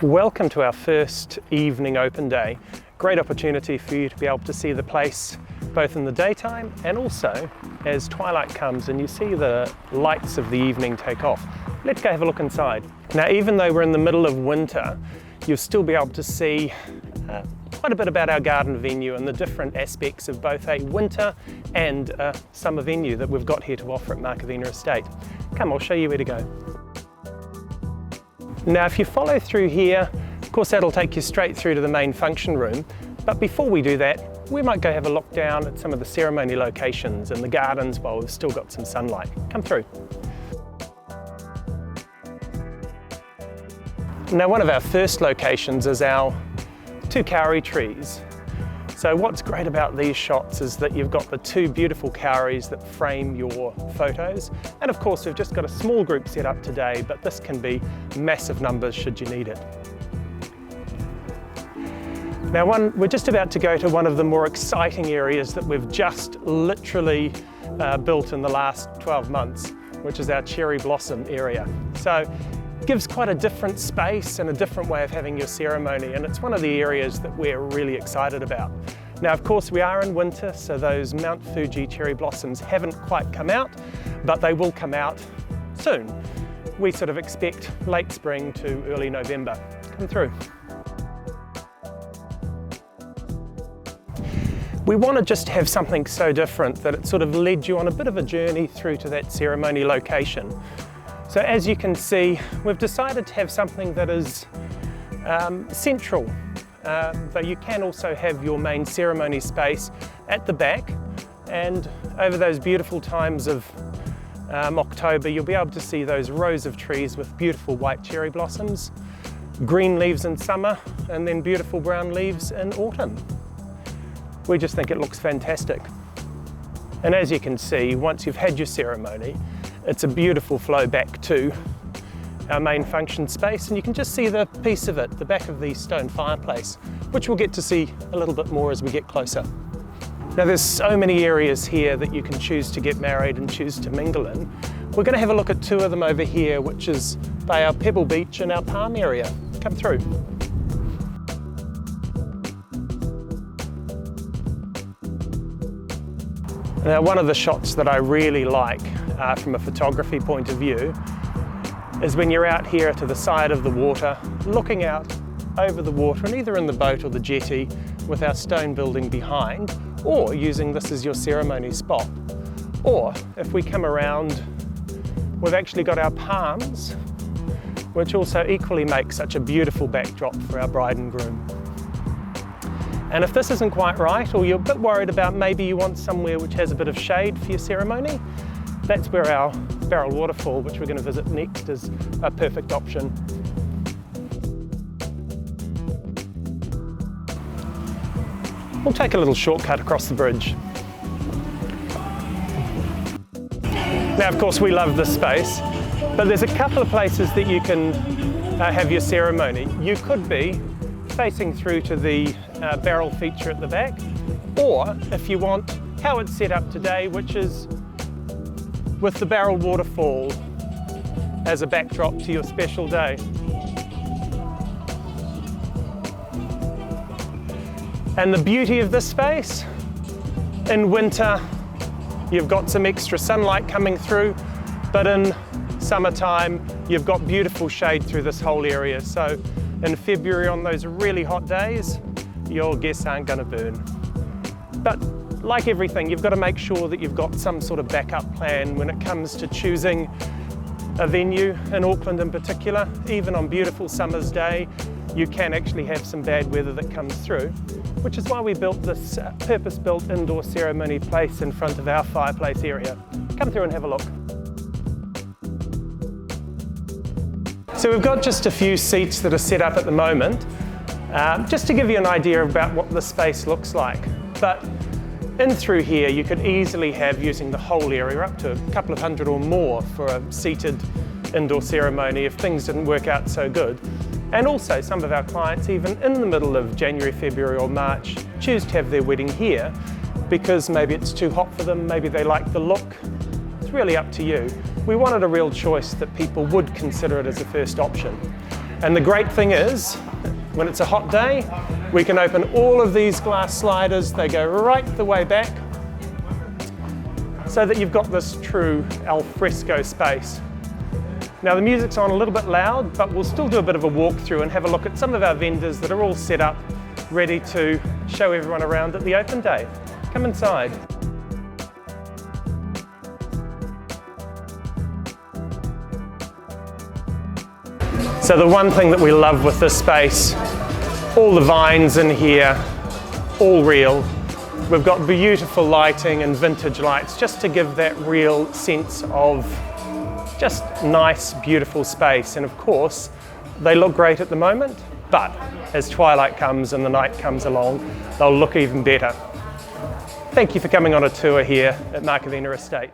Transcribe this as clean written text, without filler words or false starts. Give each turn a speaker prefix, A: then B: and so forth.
A: Welcome to our first evening open day. Great opportunity for you to be able to see the place both in the daytime and also as twilight comes and you see the lights of the evening take off. Let's go have a look inside. Now, even though we're in the middle of winter, you'll still be able to see quite a bit about our garden venue and the different aspects of both a winter and a summer venue that we've got here to offer at Markovina Estate. Come, I'll show you where to go. Now, if you follow through here, of course that'll take you straight through to the main function room. But before we do that, we might go have a look down at some of the ceremony locations and the gardens while we've still got some sunlight. Come through. Now, one of our first locations is our 2 kauri trees. So what's great about these shots is that you've got the 2 beautiful kauris that frame your photos. And of course, we've just got a small group set up today, but this can be massive numbers should you need it. Now, we're just about to go to one of the more exciting areas that we've just literally built in the last 12 months, which is our cherry blossom area. So it gives quite a different space and a different way of having your ceremony, and it's one of the areas that we're really excited about. Now, of course, we are in winter, so those Mount Fuji cherry blossoms haven't quite come out, but they will come out soon. We sort of expect late spring to early November. Come through. We want to just have something so different that it sort of led you on a bit of a journey through to that ceremony location. So as you can see, we've decided to have something that is central, but you can also have your main ceremony space at the back, and over those beautiful times of October, you'll be able to see those rows of trees with beautiful white cherry blossoms, green leaves in summer, and then beautiful brown leaves in autumn. We just think it looks fantastic. And as you can see, once you've had your ceremony, it's a beautiful flow back to our main function space, and you can just see the piece of it, the back of the stone fireplace, which we'll get to see a little bit more as we get closer. Now, there's so many areas here that you can choose to get married and choose to mingle in. We're going to have a look at 2 of them over here, which is by our Pebble Beach and our Palm area. Come through. Now, one of the shots that I really like from a photography point of view is when you're out here to the side of the water, looking out over the water, and either in the boat or the jetty with our stone building behind, or using this as your ceremony spot. Or if we come around, we've actually got our palms, which also equally make such a beautiful backdrop for our bride and groom. And if this isn't quite right, or you're a bit worried about maybe you want somewhere which has a bit of shade for your ceremony, that's where our Waterfall, which we're going to visit next, is a perfect option. We'll take a little shortcut across the bridge. Now, of course, we love this space, but there's a couple of places that you can have your ceremony. You could be facing through to the barrel feature at the back, or if you want how it's set up today, which is with the barrel waterfall as a backdrop to your special day. And the beauty of this space, in winter you've got some extra sunlight coming through, but in summertime you've got beautiful shade through this whole area. So in February, on those really hot days, your guests aren't going to burn. But like everything, you've got to make sure that you've got some sort of backup plan when it comes to choosing a venue in Auckland in particular. Even on beautiful summer's day, you can actually have some bad weather that comes through, which is why we built this purpose-built indoor ceremony place in front of our fireplace area. Come through and have a look. So we've got just a few seats that are set up at the moment, just to give you an idea about what the space looks like. But in through here, you could easily have, using the whole area, up to a couple of hundred or more for a seated indoor ceremony if things didn't work out so good. And also some of our clients, even in the middle of January, February or March, choose to have their wedding here because maybe it's too hot for them, maybe they like the look. It's really up to you. We wanted a real choice that people would consider it as a first option. And the great thing is, when it's a hot day, we can open all of these glass sliders. They go right the way back, so that you've got this true alfresco space. Now the music's on a little bit loud, but we'll still do a bit of a walkthrough and have a look at some of our vendors that are all set up, ready to show everyone around at the open day. Come inside. So the one thing that we love with this space, all the vines in here, all real. We've got beautiful lighting and vintage lights just to give that real sense of just nice, beautiful space. And of course, they look great at the moment, but as twilight comes and the night comes along, they'll look even better. Thank you for coming on a tour here at Markovina Estate.